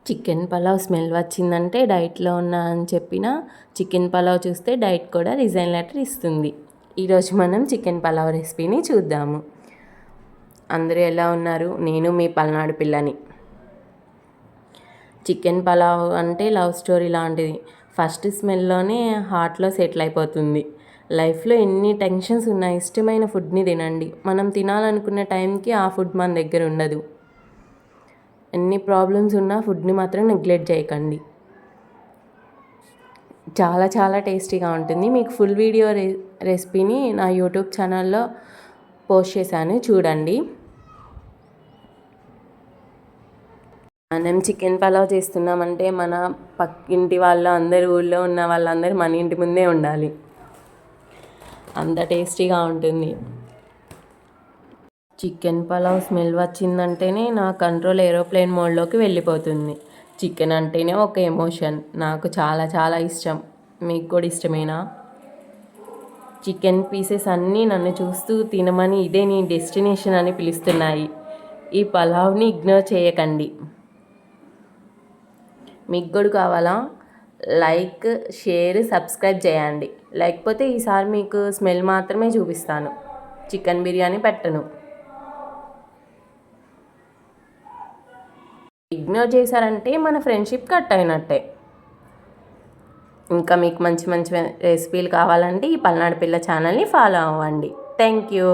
Chicken pulao smell వచ్చిందంటే డైట్లో ఉన్నా అని చెప్పిన చికెన్ పలావ్ చూస్తే డైట్ కూడా రిజైన్ లెటర్ ఇస్తుంది. ఈరోజు మనం చికెన్ పలావ్ రెసిపీని చూద్దాము. అందరూ ఎలా ఉన్నారు? నేను మీ పల్నాడు పిల్లని. చికెన్ పలావ్ అంటే లవ్ స్టోరీ లాంటిది. ఫస్ట్ స్మెల్లోనే హార్ట్లో సెటిల్ అయిపోతుంది. లైఫ్లో ఎన్ని టెన్షన్స్ ఉన్నా ఇష్టమైన ఫుడ్ని తినండి. మనం తినాలనుకున్న టైంకి ఆ ఫుడ్ మన దగ్గర ఉండదు. ఎన్ని ప్రాబ్లమ్స్ ఉన్నా ఫుడ్ని మాత్రం నెగ్లెక్ట్ చేయకండి. చాలా చాలా టేస్టీగా ఉంటుంది. మీకు ఫుల్ వీడియో రెసిపీని నా యూట్యూబ్ ఛానల్లో పోస్ట్ చేశాను, చూడండి. మనం చికెన్ పలావ్ చేస్తున్నామంటే మన పక్కింటి వాళ్ళు అందరూ, ఊళ్ళో ఉన్న వాళ్ళందరూ మన ఇంటి ముందే ఉండాలి, అంత టేస్టీగా ఉంటుంది. చికెన్ పలావ్ స్మెల్ వచ్చిందంటేనే నా కంట్రోల్ ఏరోప్లేన్ మోడ్లోకి వెళ్ళిపోతుంది. చికెన్ అంటేనే ఒక ఎమోషన్. నాకు చాలా చాలా ఇష్టం. మీకు కూడా ఇష్టమేనా? చికెన్ పీసెస్ అన్నీ నన్ను చూస్తూ తినమని, ఇదే నీ డెస్టినేషన్ అని పిలుస్తున్నాయి. ఈ పలావ్ని ఇగ్నోర్ చేయకండి. మీకు కూడా కావాలా? లైక్, షేర్, సబ్స్క్రైబ్ చేయండి. లేకపోతే ఈసారి మీకు స్మెల్ మాత్రమే చూపిస్తాను, చికెన్ బిర్యానీ పెట్టను. ఇగ్నోర్ చేశారంటే మన ఫ్రెండ్షిప్ కట్ అయినట్టే. ఇంకా మీకు మంచి మంచి రెసిపీలు కావాలంటే ఈ పల్నాడు పిల్ల ఛానల్ని ఫాలో అవ్వండి. Thank you.